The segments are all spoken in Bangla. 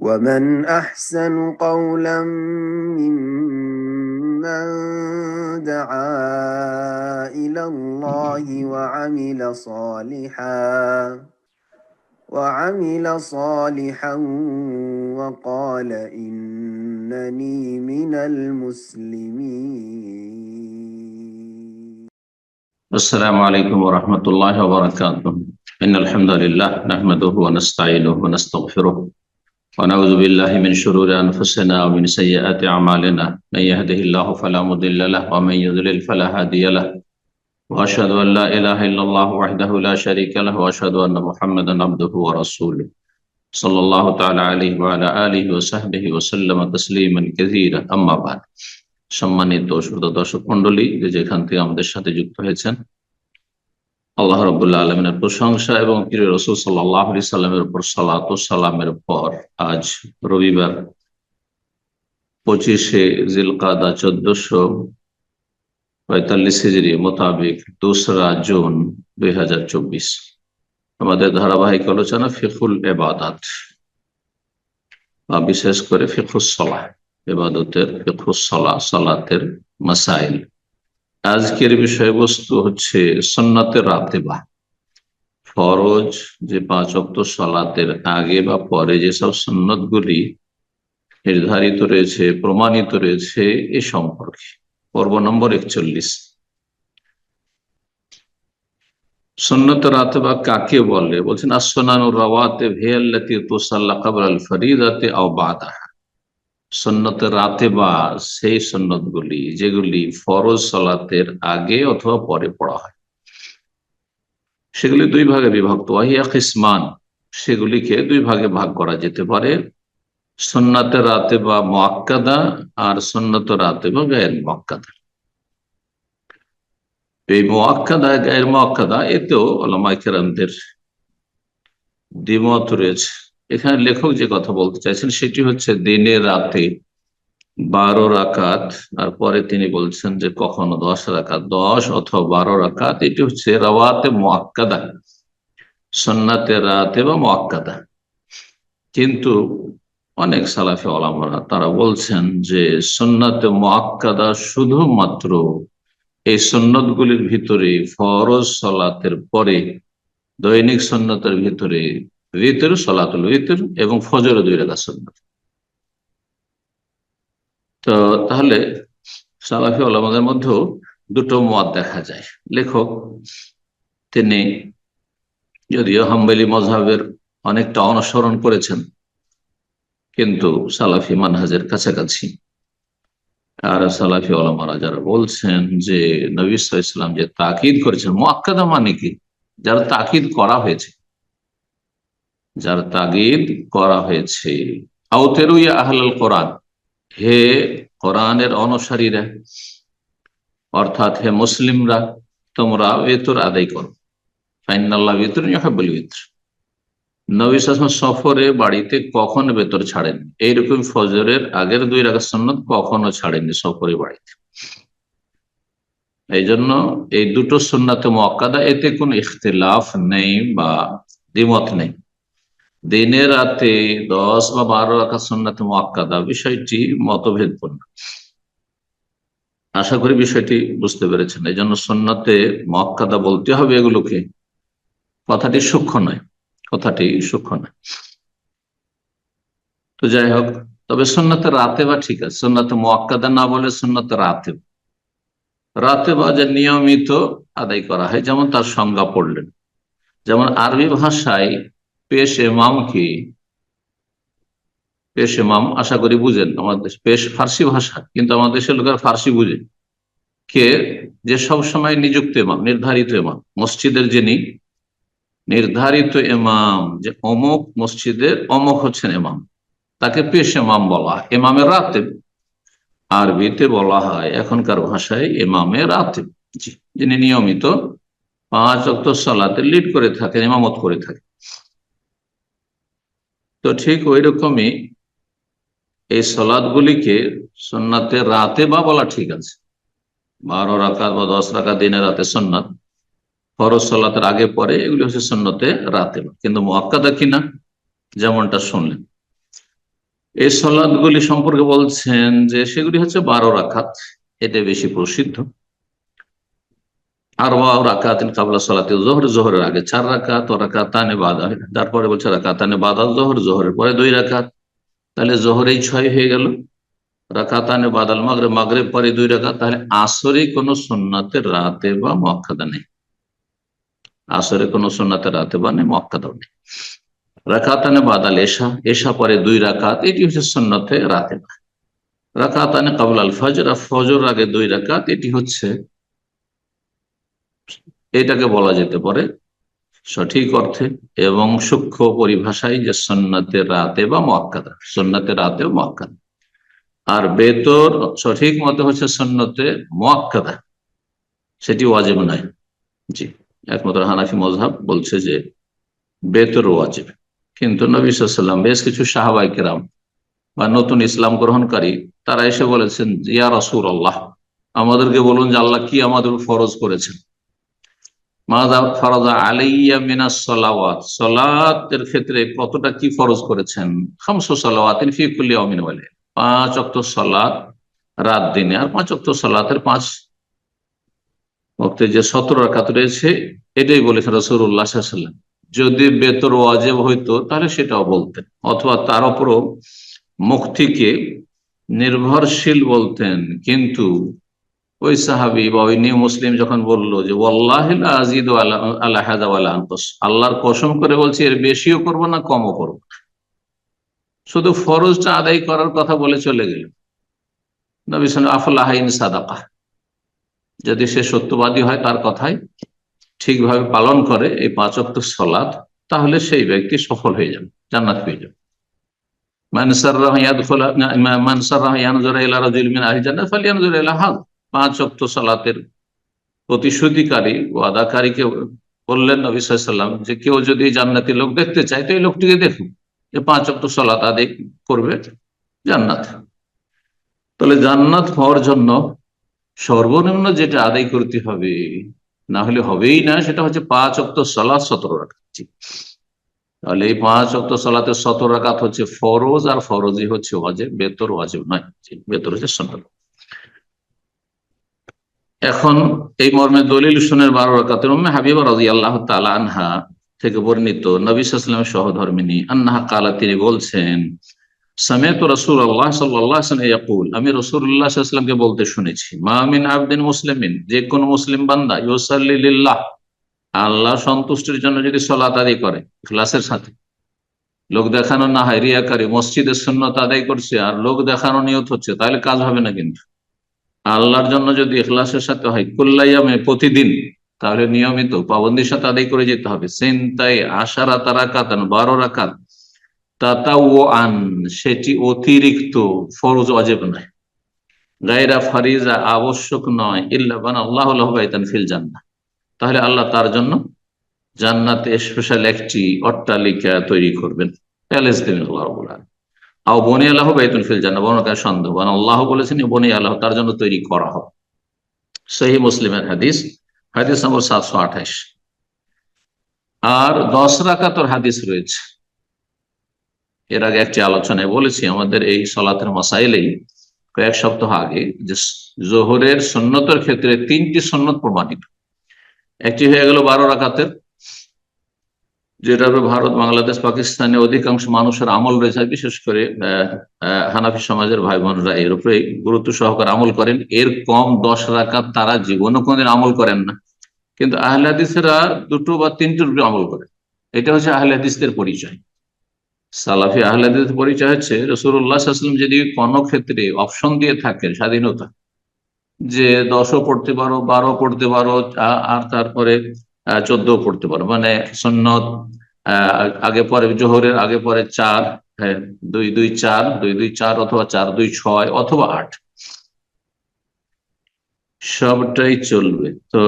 ومن أحسن قولا ممن دعا إلى الله وعمل صالحا وقال إنني من المسلمين. السلام عليكم ورحمة الله وبركاته. إن الحمد لله نحمده ونستعينه ونستغفره ونعوذ بالله من شرور أنفسنا ومن سيئات أعمالنا. من يهده الله فلا مضل له ومن يضلل فلا هادي له وأشهد أن لا إله إلا الله وحده لا شريك له وأشهد أن محمدا عبده ورسوله صلى الله تعالى عليه وعلى آله وصحبه وسلم تسليما كثيرا أما بعد. সম্মানিত শ্রোতা দর্শক মণ্ডলী, যেখান থেকে আমাদের সাথে যুক্ত হয়েছেন, আল্লাহ রাব্বুল আলামিনের প্রশংসা এবং প্রিয় রাসূল সাল্লাল্লাহু আলাইহি সাল্লামের উপর সালাত ও সালামের পর আজ রবিবার 25শে জিলকাদা 1445 হিজরি মোতাবেক 2রা জুন 2024 আমাদের ধারাবাহিক আলোচনা ফিকহুল ইবাদাত বা বিশেষ করে ফিকহুস সালাহ, ইবাদতের ফিকহুস সালাহ, সালাতের মাসাইল। আজকের বিষয়বস্তু হচ্ছে সুন্নতে রাতেবা, ফরজ যে 5 ওয়াক্ত সালাতের আগে বা পরে যেসব সুন্নতগুলি নির্ধারিত রয়েছে, প্রমাণিত রয়েছে, এ সম্পর্কে পর্ব নম্বর 41। সুন্নতে রাতেবা কাকে বলে? বলছেন as-সুনানুর রাওয়াতিব হিয়া আল্লাতী তুসাল্লা ক্বাবলা আল-ফরিদাতি আও বা'দাহা। সুন্নতে রাতেবা সেই সুন্নতগুলি যেগুলি ফরজ সালাতের আগে অথবা পরে পড়া হয়, সেগুলি 2 ভাগে বিভক্ত। ওয়াহিয়া কিসমান, সেগুলিকে 2 ভাগে ভাগ করা যেতে পারে, সুন্নতে রাতেবা মুআক্কাদা আর সুন্নতে রাতেবা গায়র মুআক্কাদা। এই মুআক্কাদা গায়র মুআক্কাদা এতেও উলামায়ে কেরামদের দ্বিমত রয়েছে। এখানে লেখক যে কথা বলতে চাইছেন সেটি হচ্ছে দিনে রাতে 12 রাকাত, আর পরে তিনি বলছেন যে কখনো 10 রাকাত, 10 অথবা 12 রাকাত, এটি হচ্ছে রাওয়াতে মুআক্কাদা, সুন্নাতে রাতে বা মুআক্কাদা। কিন্তু অনেক সালাফি উলামারা তারা বলছেন যে সুন্নাতে মুআক্কাদা শুধুমাত্র এই সুন্নতগুলির ভিতরে ফরজ সালাতের পরে দৈনিক সুন্নতের ভিতরে ভিতর সালাতুল ভিতর এবং ফজর 2 রাকাত সুন্নাত। তো তাহলে সালাফি উলামাদের মধ্যেও 2টো মত দেখা যায়। লেখক তিনি যদিও হাম্বলি মাযহাবের অনেকটা অনুসরণ করেছেন, কিন্তু সালাফি মানহাজের কাছাকাছি। আর সালাফি উলামারা যারা বলছেন যে নবী সাল্লাল্লাহু আলাইহি ওয়াসাল্লাম যে তাকিদ করেছেন, মুআক্কাদা মানে কি? যারা তাকিদ করা হয়েছে, যার তাগিদ করা হয়েছে। আওতেরু ইয়া আহলাল কোরআন, হে কোরআনের অনুসারীরা, অর্থাৎ হে মুসলিমরা, তোমরা ওয়াতর আদায় করো। ফাইনাল্লাহু ওয়াতরুন ইউহিব্বুল ওয়াতর। নবী সাল্লাল্লাহু আলাইহি ওয়াসাল্লাম সফরে বাড়িতে কখনো বেতর ছাড়েন, এইরকম ফজরের আগের 2 রাকাত সুন্নাত কখনো ছাড়েননি সফরে বাড়িতে। এই জন্য এই 2টো সুন্নাতে মুআক্কাদা, এতে কোনো ইখতিলাফ নেই বা দ্বিমত নেই। দিনে রাতে 10 বা 12 রাকাত সুন্নাতে মুআক্কাদা বিষয়টি মতভেদপূর্ণ। আশা করি বিষয়টি বুঝতে পেরেছেন। এই জন্য সুন্নাতে মুআক্কাদা বলতে হবে এগুলোকে। কথাটি সূক্ষ্ম নয়, কথাটি সূক্ষ্ম নয়। তো যাই হোক, তবে সুন্নাতে রাতেবা ঠিক আছে, সুন্নাতে মুআক্কাদা না বলে সুন্নাতে রাতেবা। রাতেবা যে নিয়মিত আদায় করা হয়, যেমন তার সংজ্ঞা পড়লেন। যেমন আরবি ভাষায় পেশ ইমাম কি? পেশ ইমাম আশা করি বুঝেন। আমাদের পেশ ফার্সি ভাষা, কিন্তু আমাদের দেশের লোকেরা ফার্সি বুঝে। কে? যে সব সময় নিযুক্ত ইমাম, নির্ধারিত ইমাম, মসজিদের যিনি নির্ধারিত ইমাম, যে অমুক মসজিদের অমুক হচ্ছেন ইমাম, তাকে পেশ ইমাম বলা হয়। ইমামের রাতেব আরবিতে বলা হয়, এখনকার ভাষায় ইমামে রাতেব, যিনি নিয়মিত 5 ওয়াক্ত সালাতে লিড করে থাকেন, ইমামত করে থাকেন। তো ঠিক ওই রকমই এই সালাতগুলিকে সুন্নাতে রাতেবা বলা ঠিক আছে। 12 রাকাত বা 10 রাকাত দিনে রাতে সুন্নাত, ফরজ সালাতের আগে পরে, এগুলি হচ্ছে সুন্নতে রাতেবা। কিন্তু মুআক্কাদা কিনা, যেমনটা শুনলেন। এই সালাতগুলি সম্পর্কে বলছেন যে সেগুলি হচ্ছে 12 রাকাত, এটা বেশি প্রসিদ্ধ। আর রাকাত কাবলা সালাতে জোহর, জোহরের আগে 4 রাকাত, ও রাকাতানে বাদা, তারপরে বলছে রাকাতানে বাদা জোহর, জোহরের পরে 2 রাকাত, তাহলে জোহরেই 6 হয়ে গেল। রাকাতানে বাদাল মাগরিব, মাগরিব পরে 2 রাকাত, তাহলে আসরে কোনো সুন্নাতের রাতে বা মুআক্কাদা নেই, আসরে কোনো সুন্নাতের রাতে বা নেই, মুআক্কাদাও নেই। রাকাতানে বাদাল এশা, এশা পরে 2 রাকাত, এটি হচ্ছে সুন্নতে রাতে। রাকাতানে কাবলা আল ফজর, ফজর আগে 2 রাকাত, এটি হচ্ছে, এটাকে বলা যেতে পারে সঠিক অর্থে এবং সূক্ষ্ম পরিভাষায় যে সুন্নতে রাতে বা মুআক্কাদা, সুন্নতে রাতে বা মুআক্কাদা। আর বেতর সঠিক মতে হচ্ছে সুন্নতে মুআক্কাদা, সেটি ওয়াজিব নয়। জি, একমাত্র হানাফি মযহাব বলছে যে বেতর ওয়াজিব। কিন্তু নবী সাল্লাল্লাহু আলাইহি ওয়াসাল্লাম, বেশ কিছু সাহাবায়ে কেরাম বা নতুন ইসলাম গ্রহণকারী, তারা এসে বলেছেন, ইয়া রাসূলুল্লাহ, আমাদেরকে বলুন যে আল্লাহ কি আমাদের ফরজ করেছেন। মাযা ফারাযা আলাইয়া মিনাস সালাওয়াত, সালাতের ক্ষেত্রে কতটা কি ফরজ করেছেন। খামসু সালাওয়াতিন ফি কুল্লি ইয়াউমিন ওয়া লাইলা, 5 ওয়াক্ত সালাত রাত দিনে, আর 5 ওয়াক্ত সালাতের 5 ওয়াক্তে যে 17 রাকাত রয়েছে, এটাই বলেছেন রাসূলুল্লাহ সাল্লাল্লাহু আলাইহি ওয়াসাল্লাম। যদি বেতর ওয়াজিব হইতো তাহলে সেটাও বলতেন, অথবা তার উপরও মুখ থেকে নির্ভরশীল বলতেন। কিন্তু ওই সাহাবী বা ওই নিউ মুসলিম যখন বললো যে ওয়াল্লাহি লা আযীদু আলা হাযা ওয়ালা আনকুস, আল্লাহর কসম করে বলছি এর বেশিও করব না কমও করব না, শুধু ফরজটা আদায় করার কথা বলে চলে গেল। নবী সাল্লাল্লাহু আলাইহি ওয়াসাল্লাম, আফলাহা ইন সাদাকা, যদি সে সত্যবাদী হয়, তার কথাই ঠিকভাবে পালন করে এই 5 ওয়াক্ত সালাত, তাহলে সেই ব্যক্তি সফল হয়ে যাবে, জান্নাত পেয়ে যাবে। মান সাররাহু ইয়াদখুলা, মান সাররাহু ইয়ানজুরা ইলা রাজুলিন মিন আহলি জান্নাত ফালইয়ানজুর ইলা হাযা। 5 ওয়াক্ত সালাতের প্রতিশ্রুতিকারী ও আদাকারীকে বললেন নবী সাল্লাল্লাহু আলাইহি ওয়াসাল্লাম যে কেউ যদি জান্নাতি লোক দেখতে চায় তো এই লোকটিকে দেখুন, যে 5 ওয়াক্ত সালাত আদায় করবে, জান্নাত। তাহলে জান্নাত হওয়ার জন্য সর্বনিম্ন যেটা আদায় করতে হবে, না হলে হবেই না, সেটা হচ্ছে 5 ওয়াক্ত সালাত 17 রাকাত। তাহলে এই 5 ওয়াক্ত সালাতের 17 রাকাত হচ্ছে ফরজ, আর ফরজই হচ্ছে ওয়াজিব, বেতর ওয়াজিব নয়। বেতর হচ্ছে সুন্নাত। এখন এই মর্মে দলিল শুনের 12 রাকাতের উম্মে হাবিবা রাদিয়াল্লাহু তাআলা আনহা থেকে বর্ণিত, নবী সাল্লাল্লাহু আলাইহি ওয়াসাল্লামের সহধর্মিণী আন্নাহা কালা, তিনি বলছেন, সামি'তু রাসূলুল্লাহ সাল্লাল্লাহু আলাইহি ওয়াসাল্লাম ইয়াকুল, আমি রাসূলুল্লাহ সাল্লাল্লাহু আলাইহি ওয়াসাল্লামকে বলতে শুনেছি, মা মিন আবদিন মুসলিমিন, যে কোন মুসলিম বান্দা, ইউসাল্লি লিল্লাহ, আল্লাহ সন্তুষ্টির জন্য যদি সালাত আদায় করে ইখলাসের সাথে, লোক দেখানো না হয়, রিয়াকারী, মসজিদের সুন্নত আদায় করছে আর লোক দেখানো নিয়ত হচ্ছে, তাহলে কাজ হবে না। কিন্তু আল্লাহর জন্য যদি ইখলাসের সাথে হয়, কুল্লাইয়ামে, প্রতিদিন, তাহলে নিয়মিত পাবন্দির সাথে আদায় করে যেতে হবে। সিনতাই আশারা রাকাতান, 12 রাকাত, তাতাওয়ান, সেটি অতিরিক্ত, ফরজ ওয়াজিব নয়। গায়রা ফারিজা, আবশ্যক নয়। ইল্লা বানাল্লাহু লাহু বাইতান ফিল জান্নাহ, তাহলে আল্লাহ তার জন্য জান্নাতে স্পেশাল একটি অট্টালিকা তৈরি করবেন। প্যালেস দেবেন আল্লাহ রাব্বুল আলামিন। আও বনি আল্লাহ বাইতুন ফিল জান্নাহ, বর্ণনাকারী সন্দেহ, আল্লাহ বলেছেন বনি আল্লাহ, তার জন্য তৈরি করা হবে। সহিহ মুসলিমের হাদিস, হাদিস নম্বর 728। আর 10 রাকাতের হাদিস রয়েছে। এর আগে একটি আলোচনায় বলেছি আমাদের এই সালাতের মাসাইলেই, কয়েক সপ্তাহ আগে, যে জোহরের সুন্নতের ক্ষেত্রে 3টি সুন্নত প্রমাণিত। একটি হয়ে গেল 12 রাকাতের, যেটা ভারত, বাংলাদেশ, পাকিস্তানে অধিকাংশ মানুষের আমল রয়েছে, বিশেষ করে হানাফি সমাজের ভাই বোনরা এর উপরে গুরুত্ব সহকারে আমল করেন। এর কম 10 রাকাত তারা জীবনে কোনদিন আমল করেন না, কিন্তু আহলে হাদিসেরা 2 বা 3টির উপরে আমল করেন। এটা হচ্ছে আহলে হাদিসদের পরিচয়। সালাফি আহলে হাদিসের পরিচয় হচ্ছে রাসূলুল্লাহ সাল্লাল্লাহু আলাইহি ওয়াসাল্লাম যদি কোনো ক্ষেত্রে অপশন দিয়ে থাকেন, স্বাধীনতা, যে 10ও পড়তে পারো, 12 পড়তে পারো, আর তারপরে 14 পড়তে পারো, মানে সুন্নত আগে পরে, জোহরের আগে পরে 4, হ্যাঁ, 2-2-4, 2-2-4, অথবা 4-2-6, অথবা 8, সবটাই চলবে। তো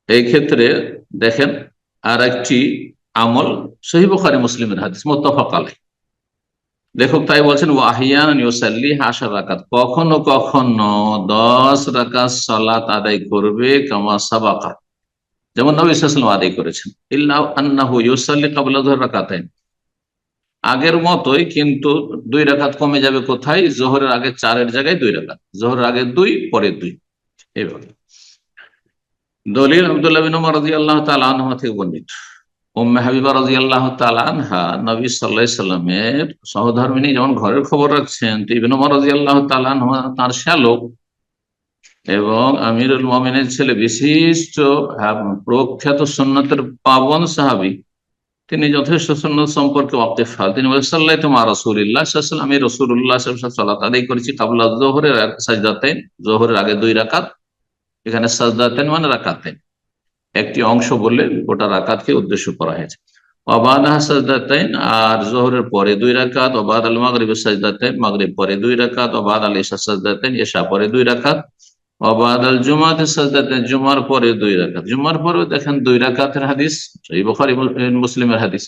এই ক্ষেত্রে দেখেন আর একটি আমল, সহিহ বুখারী মুসলিমের হাদিস, মুত্তাফাক আলাইহ। লেখক তাই বলছেন, ওয়াহিয়ান ইউসাল্লি 10 রাকাত, কখনো কখনো 10 রাকাত সালাত আদায় করবে, কামা সাবাকা, যেমন নবী সাল্লাল্লাহু আলাইহি ওয়াসাল্লাম আদায় করেছেন। ইল্লা আন্নাহু ইউসাল্লি ক্বাবলা যুহর রাকাতাইন, আগের মতোই, কিন্তু 2 রাকাত কমে যাবে কোথায়? জোহরের আগে 4-এর জায়গায় 2 রাকাত, জোহরের আগে 2 পরে 2, এইভাবে। দলিল আব্দুল্লাহ বিন উমর রাদিয়াল্লাহু তাআলা আনহু থেকে বর্ণিত। উম্মে হাবিবা রাদিয়াল্লাহু তাআলা আনহা নবী সাল্লাল্লাহু আলাইহি সাল্লামের সহধর্মিণী যেমন ঘরের খবর রাখছেন, তো ইবনে উমর রাদিয়াল্লাহু তাআলা আনহু তার শ্যালক এবং আমিরুল মুমিনের ছেলে, বিশিষ্ট প্রখ্যাত সুন্নতের পাবন সাহাবী, তিনি যথেষ্ট সুন্নত সম্পর্কে ওয়াকিফাল। তিনি বলেন সাল্লাল্লাহু মা রাসূলিল্লাহ সাল্লাল্লাহু আলাইহি ওয়াসাল্লাম, আমি রাসূলুল্লাহ সাল্লাল্লাহু আলাইহি ওয়াসাল্লাম সালাত আদায় করেছি ক্বাবলা যুহরের সাজদাতাইন, যুহরের আগে 2 রাকাত। এখানে সাজদাতাইন মানে রাকাতাইন, একটি অংশ বললে গোটা রাকাতকে উদ্দেশ্য করা হয়েছে। ওয়াবাদাহা সাজদাতাইন, আর যোহরের পরে 2 রাকাত। ওয়াবাদাল মাগরিবি সাজদাতাইন, মাগরিব পরে 2 রাকাত। ওয়াবাদাল ইশা সাজদাতাইন, ইশা পরে 2 রাকাত। ওয়াবাদাল জুমাতে সাজদাতাইন, জুমার পরে 2 রাকাত। জুমার পরে দেখেন 2 রাকাতের হাদিস, এই বুখারী মুসলিমের হাদিস।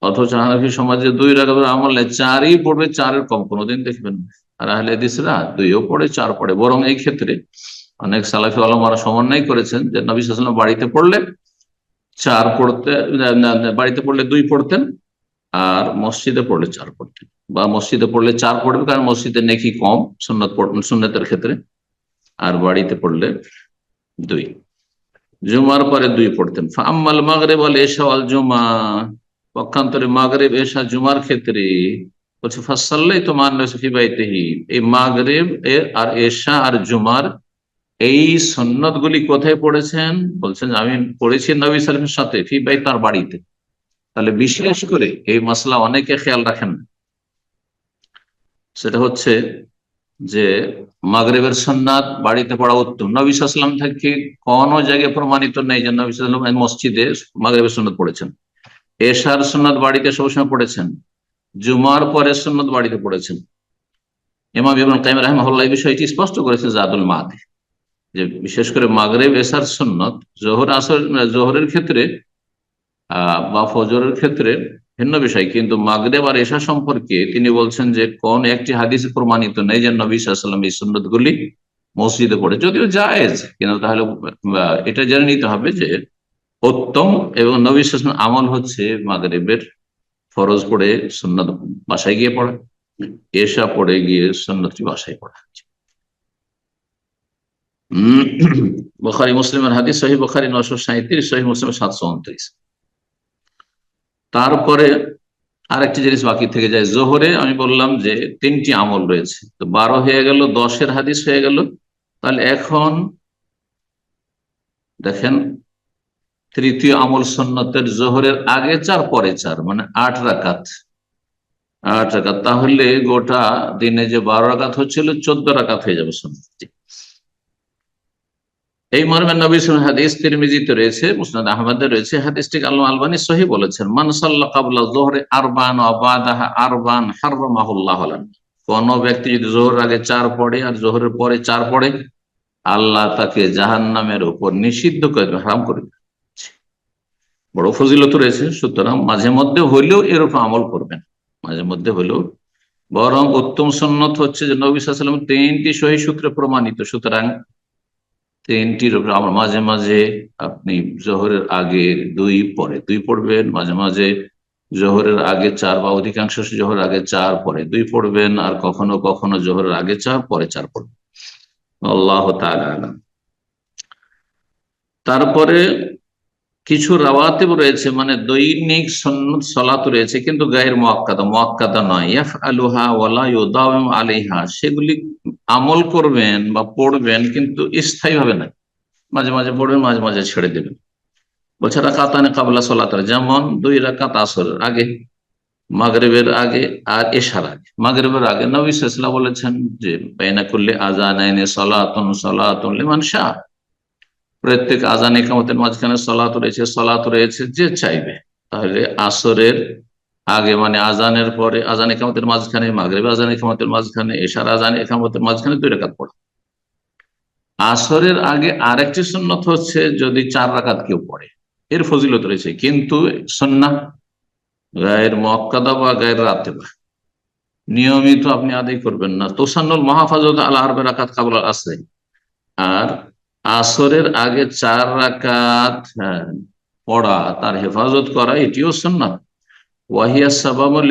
অথচ হানাফি সমাজে 2 রাকাতের আমলে 4ই পড়বে, 4-এর কম কোনোদিন দেখবেন না। আর আহলে হাদিসরা 2ও পড়ে, 4 পড়ে। বরং এই ক্ষেত্রে অনেক সালাফি ওলামারা সমন্বয় করেছেন যে নবী সাল্লাল্লাহু আলাইহি ওয়াসাল্লাম বাড়িতে পড়লে 4 পড়তে, বাড়িতে পড়লে 2 পড়তেন, আর মসজিদে পড়লে 4 পড়তেন। বা মসজিদে পড়লে 4 পড়বে, কারণ মসজিদে নেকি কম সুন্নতের ক্ষেত্রে, আর বাড়িতে পড়লে 2। জুমার পরে 2 পড়তেন। ফাম্মাল মাগরিব ওয়াল ইশা ওয়াল জুমা, পক্ষান্তরে মাগরিব, এশা, জুমার ক্ষেত্রে বলছে ফাসাল্লাইতু মা আন-নাসি ফি বাইতিহি, এই মাগরিব আর এশা আর জুমার এই সুন্নত গুলি কোথায় পড়েছেন? বলছেন আমি পড়েছি নবী সাল্লাল্লাহু আলাইহি ওয়াসাল্লামের সাথে, ফি বাইত, তার বাড়িতে। তাহলে বিশেষ করে এই মাসলা অনেকে খেয়াল রাখেন, সেটা হচ্ছে যে মাগরিবের সুন্নাত বাড়িতে পড়া উত্তম। নবী সাল্লাল্লাহু আলাইহি ওয়াসাল্লাম থেকে কোন জায়গায় প্রমাণিত নেই যে নবী সাল্লাল্লাহু আলাইহি ওয়াসাল্লাম মসজিদে মাগরিবের সুন্নাত পড়েছেন। এশার সুন্নাত বাড়িতে সবসময় পড়েছেন, জুমার পরে সুন্নাত বাড়িতে পড়েছেন। ইমাম ইবনে কাইয়িম রাহিমাহুল্লাহ এই বিষয়টি স্পষ্ট করেছেন জাদুল মাআদে, যে বিশেষ করে মাগরিব এশার সুন্নত জোহর আসর, জোহরের ক্ষেত্রে বা ফজরের ক্ষেত্রে ভিন্ন বিষয়, কিন্তু মাগরিব আর এশা সম্পর্কে তিনি বলছেন যে কোন একটি হাদিস প্রমাণিত নেই যে নবী সাল্লাল্লাহু আলাইহি ওয়াসাল্লাম এই সুন্নত গুলি মসজিদে পড়ে। যদিও জায়েজ, কিন্তু তাহলে এটা জেনে নিতে হবে যে উত্তম এবং নবী সাল্লাল্লাহু আলাইহি ওয়াসাল্লাম আমল হচ্ছে মাগরিবের ফরজ পড়ে সুন্নত বাসায় গিয়ে পড়া, এশা পড়ে গিয়ে সুন্নতটি বাসায় পড়া। বুখারী মুসলিমের হাদিস, সহিহ বুখারী 937, সহিহ মুসলিম 729। তারপরে আরেকটি জিনিস বাকি থেকে যায়। জোহরে আমি বললাম যে 3টি আমল রয়েছে, তো 12 হয়ে গেল, 10-এর হাদিস হয়ে গেল। তাহলে এখন দেখেন তৃতীয় আমল সুন্নতের জোহরের আগে 4 পরে 4, মানে 8 রাকাত। 8 রাকাত, তাহলে গোটা দিনে যে 12 রাকাত হচ্ছিল 14 রাকাত হয়ে যাবে সুন্নতটি। এই মর্মে নবী সাল্লাল্লাহু আলাইহি ওয়াসাল্লাম হাদিস তিরমিজিতে রয়েছে, মুসনাদ আহমদে রয়েছে, হাদিসটি আল্লামা আলবানী সহিহ বলেছেন। মান সাল্লা ক্বাবলা যুহরি আরবান ওয়া বাদাহা আরবান হারামাহুল্লাহু আলাইহি, কোন ব্যক্তি যদি যোহরের আগে 4 পড়ে আর যোহরের পরে 4 পড়ে, আল্লাহ তাকে জাহান্নামের উপর নিষিদ্ধ করে, হারাম করে দেবে। বড় ফজিলত রয়েছে। সুতরাং মাঝে মধ্যে হইলেও এর উপর আমল করবেন, মাঝে মধ্যে হইলেও। বরং উত্তম সুন্নত হচ্ছে যে নবী সাল্লাল্লাহু আলাইহি ওয়াসাল্লাম 3টি সহিহ সূত্রে প্রমাণিত, সুতরাং 3টির উপর আমল। মাঝে মাঝে আপনি জোহরের আগে 2 পরে 2 পড়বেন, মাঝে মাঝে জোহরের আগে 4 বা অধিকাংশ জোহরের আগে 4 পরে 2 পড়বেন, আর কখনো কখনো জোহরের আগে 4 পরে 4 পড়বেন। আল্লাহু তাআলা আলাম। তারপরে কিছু রাওয়াতিব রয়েছে, মানে দৈনিক সুন্নত সালাত রয়েছে, কিন্তু গায়ের মুআক্কাদা নয়। ইয়াফআলুহা ওয়ালা ইউদাওয়াম আলাইহা, সেগুলি আমল করবেন বা পড়বেন, কিন্তু স্থায়ী ভাবে না, মাঝে মাঝে পড়বেন, মাঝে মাঝে ছেড়ে দেবেন। বলছে রাকাতানে কাবলা সালাত, যেমন 2 রাকাত আসরের আগে, মাগরিবের আগে আর এশার আগে। মাগরিবের আগে নবী সাল্লাল্লাহু আলাইহি ওয়াসাল্লাম বলেছেন যে বাইনা কুল্লি আযানাইনি সালাতুন লিমান শাআ, প্রত্যেক আজান ইকামতের মাঝখানে সালাত রয়েছে যে চাইবে। তাহলে আসরের আগে মানে আজানের পরে, আজান ইকামতের মাঝখানে, মাগরিব আজান ইকামতের মাঝখানে, এশার আজান ইকামতের মাঝখানে 2 রাকাত পড়ে। আসরের আগে আরেকটি সুন্নত হচ্ছে যদি 4 রাকাত কেউ পড়ে, এর ফজিলত রয়েছে, কিন্তু সুন্নাহ গায়ের মুআক্কাদা বা গায়ের রাতেবা নিয়মিত আপনি আদায় করবেন না। তোসান্নুল মাহফাজত আলা আরবা রাকাত কাবলা আসর, আর আসরের আগে 4 রাকাত পড়া, তার হেফাজত করা, এটিও সুন্নাত। ওয়াহিয়া সাবাবুল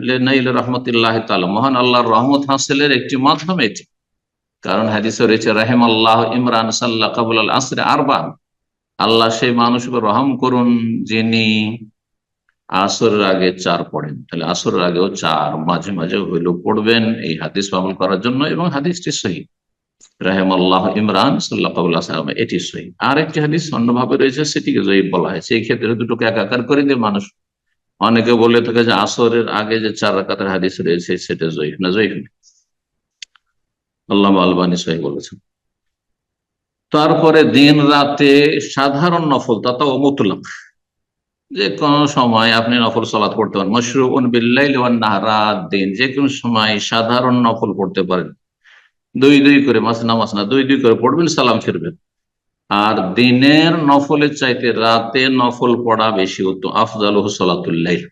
লিনাইল রাহমাতিল্লাহ তাআলা, মহান আল্লাহর রহমত হাসিলের একটি মাধ্যম এটি। কারণ হাদিসে রয়েছে রাহিমাল্লাহ ইমরান সাল্লা কাবুল আল আসরে আরবান, আল্লাহ সেই মানুষকে রহম করুন যিনি আসরের আগে চার পড়েন। তাহলে আসরের আগেও চার মাঝে মাঝে হইলেও পড়বেন, এই হাদিস আমল করার জন্য। এবং হাদিসটি সহিহ, রাহিমাল্লাহ ইমরান সাল্লাহ কাবুল আসলাম, এটি সহিহ। আর একটি হাদিস অন্যভাবে রয়েছে, সেটিকে জয়ীফ বলা হয়েছে। এই ক্ষেত্রে দুটোকে একাকার করে দিয়ে মানুষ অনেকে বলে থাকে যে আসরের আগে যে 4 রাকাতের হাদিস রয়েছে সেটা জয়ীফ না, জয়ীফ না। আল্লামা আলবানী সহিহ বলেছেন। তারপরে দিন রাতে সাধারণ নফল, তাও মুতলাক, যে কোন সময় আপনি নফল সালাত পড়তে পারেন। মশরুউন বিল্লাইল ওয়ান নাহার, রাত দিন যে কোনো সময় সাধারণ নফল পড়তে পারেন। দুই দুই করে, মাসনা মাসনা দুই দুই করে পড়বেন, সালাম ফিরবেন। আর দিনের নফলের চাইতে রাতে নফল পড়া বেশি উত্তম। আফজালুহু সালাতুল লাইল,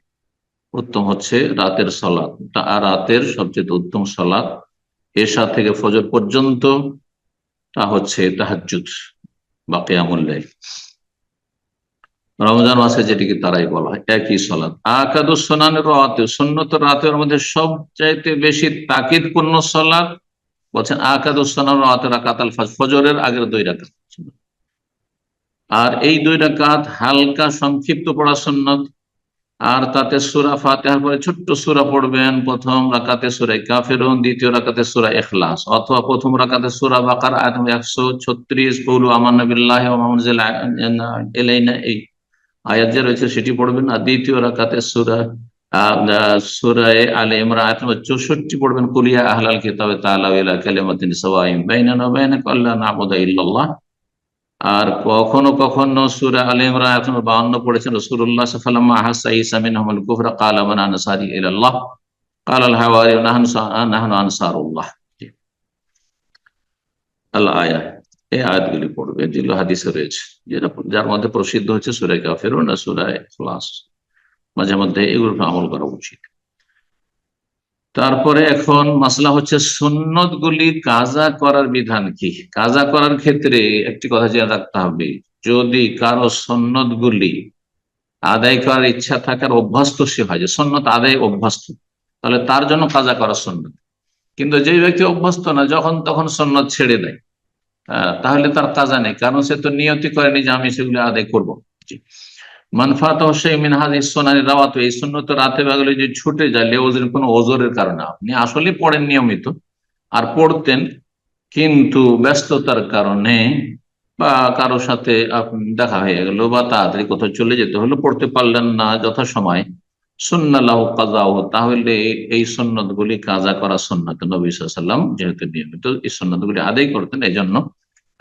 উত্তম হচ্ছে রাতের সালাত। আর রাতের সবচেয়ে উত্তম সালাত এশা থেকে ফজর পর্যন্ত, তা হচ্ছে তাহাজ্জুদ বা কিয়ামুল লাইল। রমজান মাসে যেটিকে তারাই বলা হয় একই সালাত। আকাদুস সুনানের রাতে, সুন্নত রাতের মধ্যে সবচাইতে বেশি তাকিদপূর্ণ সালাত বলছেন আকাদুস সুনানের রাতে রাকাতুল ফজর, ফজরের আগের 2 রাকাত। আর এই 2 রাকাত হালকা সংক্ষিপ্ত পড়া সুন্নত। আর তাতে সূরা ফাতিহার পরে ছোট্ট সূরা পড়বেন। প্রথম রাকাতে সূরা কাফিরুন, দ্বিতীয় রাকাতে সূরা ইখলাস, অথবা প্রথম রাকাতে সূরা বাকারা আয়াত 136 কুলু আমান্না বিল্লাহি ওয়া মা উনজিলা ইলাইনা, এই আয়াত যে রয়েছে সেটি পড়বেন। আর দ্বিতীয় রাকাতে সূরা আলে ইমরান আয়াত 64 পড়বেন, কুলিয়া আহলাল কিতাবে তাআলাউ ইলা কালিমাতিন সাওয়াইন বাইনানা ওয়া বাইনাকুম আল্লা না'বুদা ইল্লাল্লাহ। আর কখনো কখনো সূরা আলে ইমরান আয়াত 52 পড়েছেন রাসূলুল্লাহ সাল্লাল্লাহু আলাইহি ওয়াসাল্লাম, আহাসা ঈসা মিনহুমুল কুফরা ক্বালা মান আনসারি ইলাল্লাহ ক্বালা আল হাওয়ারিয়ুন নাহনু আনসারুল্লাহ, আল আয়াত। এই আয়াতগুলি পড়বে যেগুলো হাদিসে রয়েছে, যেটা যার মধ্যে প্রসিদ্ধ হচ্ছে সূরা কাফিরুন আর সূরা ইখলাস। মাঝে মধ্যে এগুলো আমল করা উচিত। তারপরে এখন মাসলা হচ্ছে সুন্নত গুলি কাজা করার বিধান কি। কাজা করার ক্ষেত্রে একটি কথা জেনে রাখতে হবে, যদি কারো সুন্নত গুলি আদায় করার ইচ্ছা থাকার অভ্যস্ত সে হয়, যে সুন্নত আদায় অভ্যস্ত, তাহলে তার জন্য কাজা করা সুন্নত। কিন্তু যে ব্যক্তি অভ্যস্ত না, যখন তখন সুন্নত ছেড়ে দেয়, তাহলে তার কাজা নেই, কারণ সে তো নিয়তি করেনি যে আমি সেগুলো আদায় করবো। মানফাত মিনহাজ সোনানি রাওয়াত, এই সুন্নত রাতে বাগলে যে ছুটে যায় লেওজের কোনো ওজোরের কারণে, আপনি আসলে পড়েন নিয়মিত আর পড়তেন, কিন্তু ব্যস্ততার কারণে বা কারোর সাথে দেখা হয়ে গেল বা তাড়াতাড়ি কোথাও চলে যেতে হলো, পড়তে পারলেন না যথাসময়, সুন্নাল্লাহু কাযাহু, তাহলে এই সুন্নত গুলি কাজা করা সুন্নত। নবী সাল্লাল্লাহু আলাইহি ওয়াসাল্লাম যেহেতু নিয়মিত এই সুন্নত গুলি আদায় করতেন, এই জন্য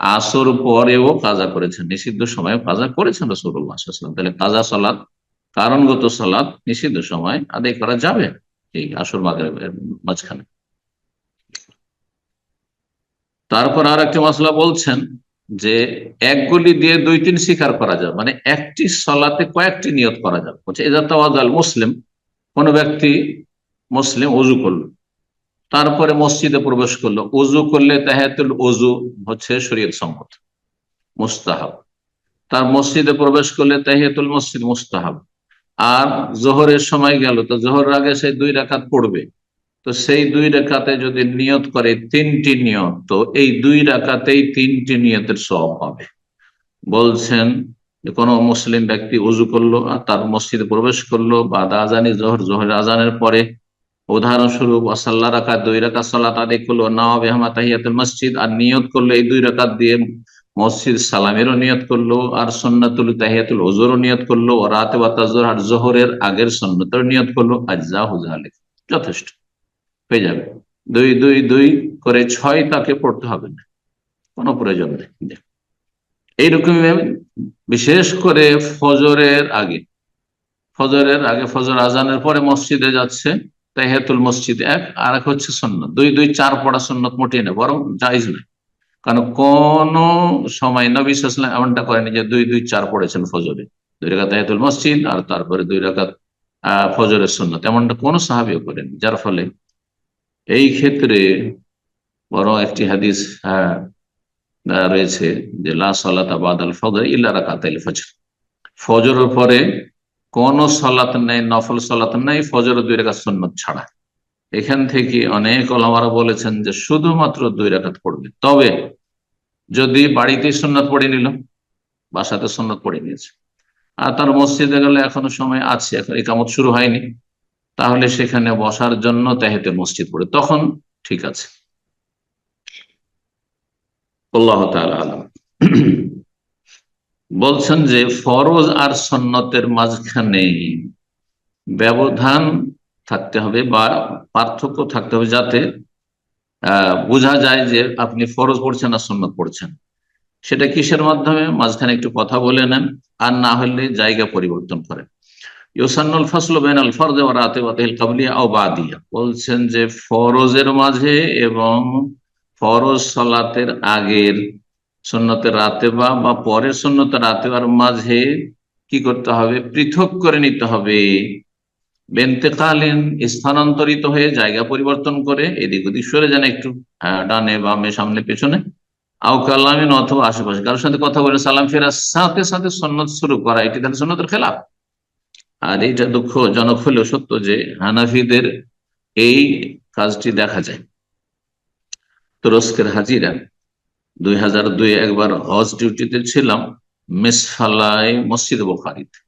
আসর পরেও কাজা করেছেন, নিষিদ্ধ সময় কাজা করেছেন রাসূলুল্লাহ সাল্লাল্লাহু আলাইহি ওয়াসাল্লাম। তাহলে কাজা সালাত, কারণগত সালাত নিষিদ্ধ সময় আদায় করা যাবে এই আসর মাগরিবের মাঝখানে। তারপর আর একটি মাসলা বলছেন যে এক গুলি দিয়ে 2-3 স্বীকার করা যাবে, মানে একটি সালাতে কয়েকটি নিয়ত করা যাবে। বলছে এজা তাওয়াজ্জাল মুসলিম, কোন ব্যক্তি মুসলিম ওযু করলো, তারপরে মসজিদে প্রবেশ করলো, ওযু করলে তাহিয়াতুল ওযু হচ্ছে শরীয়ত সম্মত মুস্তাহাব, তার মসজিদে প্রবেশ করলে তাহিয়াতুল মসজিদ মুস্তাহাব। আর জোহরের সময় গেল, তো জোহরের আগে সে 2 রাকাত পড়বে, তো সেই 2 রাকাতে যদি নিয়ত করে 3টি নিয়ত, তো এই 2 রাকাতেই 3টি নিয়তের সওয়াব পাবে। বলছেন যে কোনো মুসলিম ব্যক্তি ওযু করলো আর তার মসজিদে প্রবেশ করলো, বাদা আজানি জোহরের আজানের পরে, উদাহরণস্বরূপ আসাল্লা রাকাত 2 রাকাত সালাত আদায় করলো, নাওয়া বিহামা তাহিয়াতুল মসজিদ, আর নিয়ত করলো এই 2 রাকাত দিয়ে মসজিদ সালামেরও নিয়ত করলো, আর সুন্নাতুল তাহিয়াতুল ওযুরও নিয়ত করলো, ও রাতে ওয়া তাজুর, আর জোহরের আগের সুন্নতের নিয়ত করলো, আজজাহু যালিক, যথেষ্ট হয়ে যাবে। 2-2-2 করে 6 তাকে পড়তে হবে না, কোনো প্রয়োজন নেই। এইরকম বিশেষ করে ফজরের আগে, ফজর আজানের পরে মসজিদে যাচ্ছে, তাহিয়াতুল মসজিদ এক, আর এক হচ্ছে সুন্নাত। 2-2-4 পড়া সুন্নাত মোটেই না, বরং জায়েজ নয়। কারণ কোন সময় নবী সাল্লাল্লাহু আলাইহি ওয়াসাল্লাম এমনটা করেনি যে 2-2-4 পড়েছেন ফজরে, 2 রাকাত তাহিয়াতুল মসজিদ আর তারপরে 2 রাকাত ফজরের সুন্নাত, এমনটা কোন সাহাবীও করেনি। যার ফলে এই ক্ষেত্রে বরং একটি হাদিস রয়েছে যে লা সালাতা বাদাল ফজর ইল্লা রাকাতাইল ফজর, ফজরের পরে কোন সালাত নেই, নফল সালাত নেই ফজর 2 রাকাত সুন্নত ছাড়া। এখান থেকে অনেক ওলামারা বলেছেন যে শুধুমাত্র 2 রাকাত পড়বে। তবে যদি বাড়িতে সুন্নত পড়ে নিল, বাসাতে সুন্নত পড়ে নিয়েছে, আর তার মসজিদে গেলে এখনো সময় আছে, এখন ইকামত শুরু হয়নি, তাহলে সেখানে বসার জন্য তাহিয়াতুল মসজিদ পড়ে, তখন ঠিক আছে। আল্লাহ তাআলা আলাম। বলছেন যে ফরজ আর সুন্নতের মাঝখানে ব্যবধান থাকতে হবে বা পার্থক্য থাকতে হবে, যাতে বোঝা যায় যে আপনি ফরজ পড়ছেন না সুন্নত পড়ছেন। সেটা কিসের মাধ্যমে? মাঝখানে একটু কথা বলে নেন, আর না হলে জায়গা পরিবর্তন করেন। ইউসান্নুল ফাসলু বাইনাল ফরজ ওয়া রাতিবাতিল ক্বাবলিয়া আও বাদিয়া, বলছেন যে ফরজের মাঝে এবং ফরজ সালাতের আগের সুন্নতের রাতেবা বা পরের সুন্নতের রাতেবার মাঝে কি করতে হবে? পৃথক করে নিতে হবে। বেন্তেকালীন, স্থানান্তরিত হয়ে জায়গা পরিবর্তন করে এদিক ওদিক সরে যান একটু, ডানে বামে সামনে পেছনে, আও কালামিন অথবা আশেপাশে কারোর সাথে কথা বলে সালাম ফেরার সাথে সাথে সুন্নত শুরু করা, এটি তাহলে সুন্নতের খেলাফ। আর এইটা দুঃখজনক হলেও সত্য যে হানাফিদের এই কাজটি দেখা যায়। তুরস্কের হাজিরা 2002 একবার হজ ডিউটিতে ছিলাম মিসফালাই মসজিদ বুখারীতে,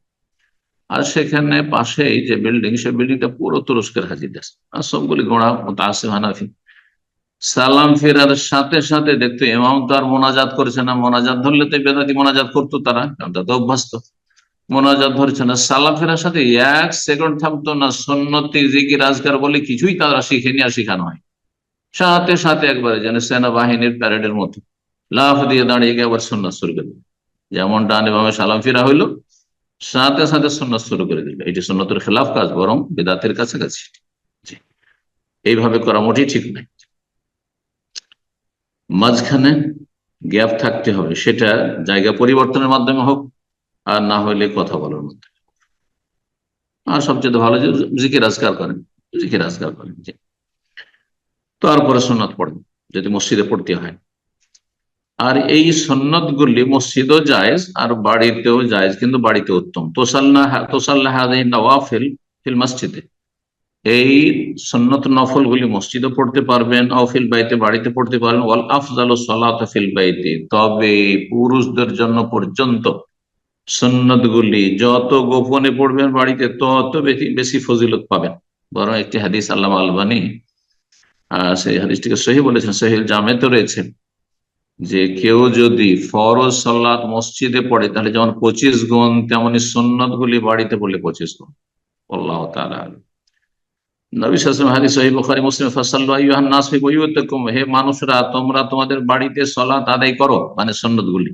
আর সেখানে পাশেই যে বিল্ডিং, সে বিল্ডিংটা পুরো তুরস্কের হাজিদের, আর সবগুলি গোড়া মুতাআসসিফ হানাফি। সালাম ফেরার সাথে সাথে দেখতো ইমাম তো আর মোনাজাত করেছে না, মোনাজাত ধরলে তো বেদাতি মোনাজাত করতো তারা, কারণ তারা তো অভ্যস্ত। মোনাজাত ধরছে না, সালাম ফেরার সাথে 1 সেকেন্ড থামতো না, সুন্নতি জিকির আজকার বলে কিছুই তারা শিখেনি আর শিখানো হয়। সাথে সাথে একবারে যেন সেনাবাহিনীর প্যারেডের মতো লাফ দিয়ে দাঁড়িয়ে গিয়ে আবার সুন্নাত শুরু করে দিল। যেমন ডানে বামে সালাম ফিরা হইলো, সাথে সাথে সুন্নাত শুরু করে দিল। এটি সুন্নতের খেলাফ কাজ, বরং বিদআতের কাছাকাছি। জি, এইভাবে করা মোটেই ঠিক নাই। মাঝখানে গ্যাপ থাকতে হবে, সেটা জায়গা পরিবর্তনের মাধ্যমে হোক, আর না হলে কথা বলার মাধ্যমে। আর সবচেয়ে ভালো যে জিকির আজকার করেন, জিকির আজকার করেন। জি, তারপরে সুন্নাত পড়েন যদি মসজিদে পড়তে হয়। আর এই সুন্নত গুলি মসজিদও জায়েজ আর বাড়িতেও জায়েজ, কিন্তু বাড়িতে উত্তম। তোসাল্লাহ নওয়াফিল ফিল মসজিদে, এই সুন্নত নফল গুলি মসজিদে পড়তে পারবেন, অফিল বাইতে বাড়িতে পড়তে পারবেন। ওয়াল আফজালু সালাতু ফিল বাইতে, তবে পুরুষদের জন্য পর্যন্ত সুন্নত গুলি যত গোপনে পড়বেন বাড়িতে তত বেশি বেশি ফজিলত পাবেন। বরং একটি হাদিস আল্লামা আলবানী সেই হাদিসটিকে সহিহ বলেছেন, সহিহ জামেতে রয়েছে, যে কেউ যদি ফরজ সালাত মসজিদে পড়ে তাহলে যেমন 25 গুণ, তেমনি সুন্নত গুলি বাড়িতে পড়লে 25 গুণ। আল্লাহ তাআলা আ'লাম। নবী সাল্লাল্লাহু আলাইহি ওয়াসাল্লাম হাদিস সহিহ বুখারী মুসলিম, ফাসাল্লু আইয়ুহান নাস ফি বুয়ুতিকুম, হে মানুষরা তোমরা তোমাদের বাড়িতে সালাত আদায় করো, মানে সুন্নত গুলি।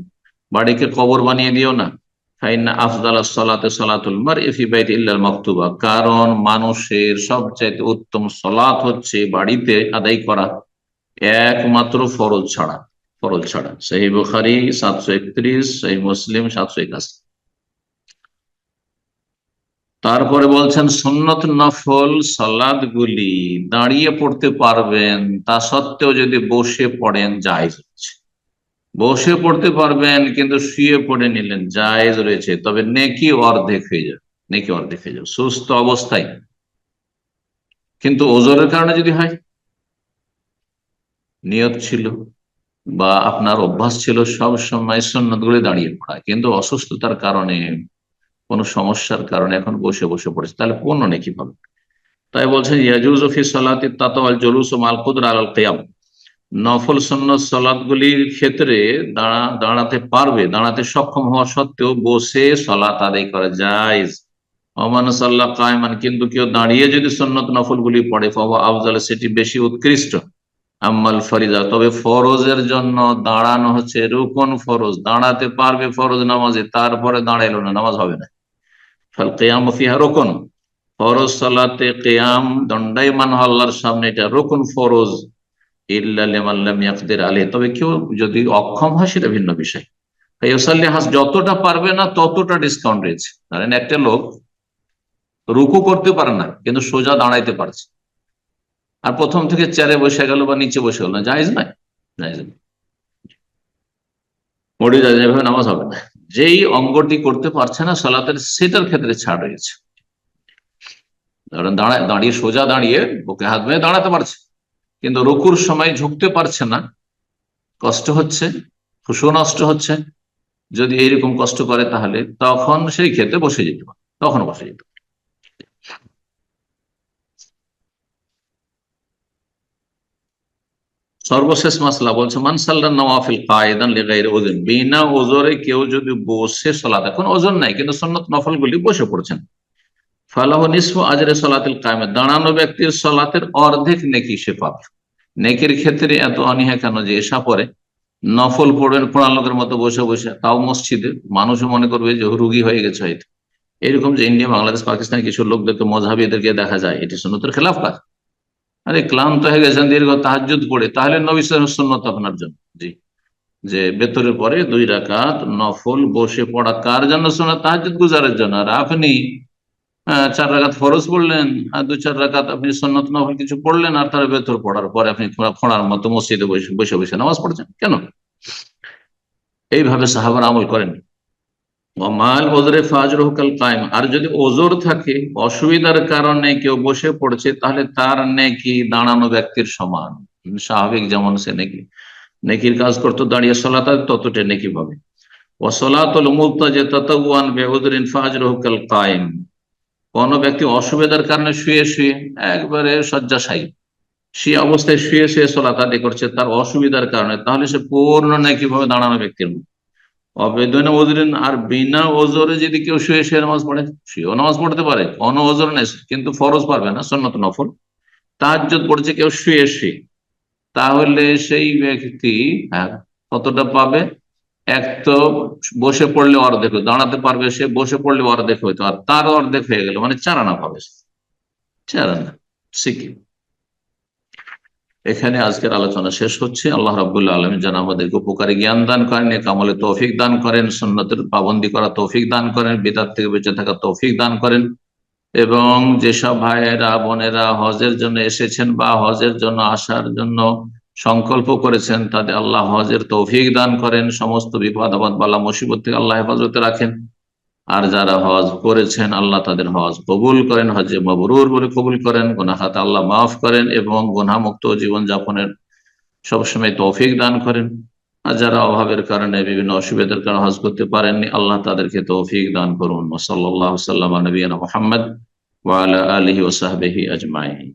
বাড়িকে কবর বানিয়ে দিও না। ফাইন্না আফদালাস সালাতি সালাতুল মারই ফি বাইতি ইল্লাল মাকতুবা, কারণ মানুষের সবচেয়ে উত্তম সালাত হচ্ছে বাড়িতে আদায় করা, একমাত্র ফরজ ছাড়া। ফরজ ছাড়া। সহিহ বুখারী 731, সহিহ মুসলিম 781। তারপরে বলছেন সুন্নত নফল সালাত গুলি দাঁড়িয়ে পড়তে পারবেন, তা সত্ত্বেও যদি বসে পড়েন জায়েজ রয়েছে। বসে পড়তে পারবেন কিন্তু শুয়ে পড়ে নিলেন, জায়েজ রয়েছে, তবে নেকি অর্ধেক হয়ে যাবে। নেকি অর্ধেক হয়ে যাবে সুস্থ অবস্থায়। কিন্তু ওজরের কারণে যদি হয়, নিয়ত ছিল বা আপনার অভ্যাস ছিল সব সময় সুন্নত গুলি দাঁড়িয়ে পড়া, কিন্তু অসুস্থতার কারণে, কোন সমস্যার কারণে এখন বসে বসে পড়েছে, তাহলে পূর্ণ নেকি পাবে। তাই বলছেন ইয়াজুজু ফি সালাতি তাতাওয়াল জুলুসু মাল কুদরা আলাল কিয়াম, নফল সুন্নত সালাত গুলির ক্ষেত্রে দাঁড়াতে পারবে, দাঁড়াতে সক্ষম হওয়া সত্ত্বেও বসে সালাত আদায় করা জায়েজ। ওমান সাল্লাহ কায়মান, কিন্তু কেউ দাঁড়িয়ে যদি সুন্নত নফল গুলি পড়ে ফাহুয়া আফজাল, সেটি বেশি উৎকৃষ্ট। আম্মাল ফরিজা, তবে ফরজের জন্য দাঁড়ানো হচ্ছে রুকন ফরজ, দাঁড়াতে পারবে ফরজ নামাজে, তারপরে দাঁড়াইলো না, নামাজ হবে না। ফাল কিয়াম ফিহা রুকন, ফরজ সালাতে কিয়াম দণ্ডায়মান আল্লাহর সামনে, এটা রুকন ফরজ। ইল্লা লিমান লাম ইয়াকদির আলাইহি, তবে কেউ যদি অক্ষম হয় সেটা ভিন্ন বিষয়। ফায়ুসাল্লি হাস, যতটা পারবে না ততটা ডিসকাউন্ট রয়েছে। ধরেন একটা লোক রুকু করতে পারে না কিন্তু সোজা দাঁড়াইতে পারছে, আর প্রথম থেকে চেয়ারে বসে গেল বা নিচে বসে গেল, না জায়েজ নাই, জায়েজ নাই, মোটেই জায়েজ নাই, এভাবে নামাজ হবে না। যেই অঙ্গটি করতে পারছে না সালাতের, সেটার ক্ষেত্রে ছাড় রয়েছে। দাঁড়িয়ে সোজা দাঁড়িয়ে বুকে হাত মেয়ে দাঁড়াতে পারছে, কিন্তু রুকুর সময় ঝুঁকতে পারছে না, কষ্ট হচ্ছে, খুশু নষ্ট হচ্ছে, যদি এইরকম কষ্ট করে তাহলে তখন সেই ক্ষেত্রে বসে যেতে পারে, তখন বসে যেতে পারে। সর্বশেষ মাসলা বলছে, মানসাল্লাহ নওয়াফিল কায়েদান লিগাইরি উযর, বিনা ওজরে কেউ যদি বসে সালাত, এখন ওজর নাই কিন্তু সুন্নত নফল গুলি বসে পড়ছেন, ফালাহু নিসফু আজরে সালাতিল কায়েমা, দাঁড়ানো ব্যক্তির সালাতের অর্ধেক নেকি সে পাবে। নেকির ক্ষেত্রে এত অনীহা কেন যে এশা পরে নফল পড়বেন কোরআন লোকের মতো বসে বসে, তাও মসজিদে, মানুষও মনে করবে যে রুগী হয়ে গেছে হয়তো। এরকম যে ইন্ডিয়া, বাংলাদেশ, পাকিস্তান কিছু লোকদেরকে মযহাবীদেরকে দেখা যায়, এটি সুন্নতের খেলাফ কাজ। আরে ক্লান্ত হয়ে গেছেন দীর্ঘ তাহাজ্জুদ পড়ে, তাহলে নবী সাল্লাল্লাহু আলাইহি ওয়াসাল্লাম সুন্নত আপনার জন্য, জি, যে বেতরের পরে 2 রাকাত নফল বসে পড়া কার জন্য সুন্নাত? তাহাজ্জুদ গুজারের জন্য। আর আপনি 4 রাকাত ফরজ পড়লেন আর 2-4 রাকাত আপনি সুন্নত নফল কিছু পড়লেন, আর তার বেতর পড়ার পরে আপনি খোঁড়ার মতো মসজিদে বসে বসে বসে নামাজ পড়ছেন কেন? এইভাবে সাহাবারা আমল করেন। মাল ওজরে ফাজরুহু কাল কায়েম, আর যদি ওজর থাকে, অসুবিধার কারণে কেউ বসে পড়ছে, তাহলে তার নেকি দাঁড়ানো ব্যক্তির সমান। স্বাভাবিক যেমন সে নেকি নেকির কাজ করতো দাঁড়িয়ে সালাত, ততটা নেকি পাবে। ওয়াসসালাতুল মুত্তাজি তাতাওয়ান বিউযরিন ফাজরুহু কাল কায়েম, কোন ব্যক্তি অসুবিধার কারণে শুয়ে শুয়ে, একবারে শয্যাশায়ী, সে অবস্থায় শুয়ে শুয়ে সালাত আদায় করছে তার অসুবিধার কারণে, তাহলে সে পূর্ণ নেকি ভাবে দাঁড়ানো ব্যক্তির মতো। অবেদনা ওজরিন, আর বিনা ওজরে যদি কেউ শুয়ে শুয়ে নামাজ পড়ে, শুয়েও নামাজ পড়তে পারে, কোনো ওজর নেই, কিন্তু ফরজ পারবে না, সুন্নত নফল তাহাজ্জুদ পড়ছে কেউ শুয়ে শুয়ে, তাহলে সেই ব্যক্তি, হ্যাঁ, কতটা পাবে? এক তো বসে পড়লে অর্ধেক হইতো, দাঁড়াতে পারবে সে, বসে পড়লে অর্ধেক হইতো, আর তার অর্ধেক হয়ে গেল, মানে 4 আনা পাবে, 4 আনা শিখি। এখানে আজকের আলোচনা শেষ হচ্ছে। আল্লাহ রাব্বুল আলামিন যেন আমাদেরকে উপকারী জ্ঞান দান করেন, নেক আমলে তৌফিক দান করেন, সুন্নতের পাবন্দি করা তৌফিক দান করেন, বিদআত থেকে বেঁচে থাকা তৌফিক দান করেন, এবং যেসব ভাইয়েরা বোনেরা হজের জন্য এসেছেন বা হজের জন্য আসার জন্য সংকল্প করেছেন, তাদের আল্লাহ হজের তৌফিক দান করেন, সমস্ত বিপদ আপদ বালা মুসিবত থেকে আল্লাহ হেফাজতে রাখেন। আর যারা হজ করেছেন আল্লাহ তাদের হজ কবুল করেন, হজে মাবরুর বলে কবুল করেন, গুনাহ খাতা আল্লাহ মাফ করেন এবং গুনাহমুক্ত জীবন যাপনের সবসময় তৌফিক দান করেন। আর যারা অভাবের কারণে বিভিন্ন অসুবিধার কারণে হজ করতে পারেননি, আল্লাহ তাদেরকে তৌফিক দান করুন। সাল্লাল্লাহু আলাইহি ওয়া সাল্লাম নবিয়ানা মুহাম্মদ ওয়া আলা আলিহি ওয়া সাহবিহি আজমাইন।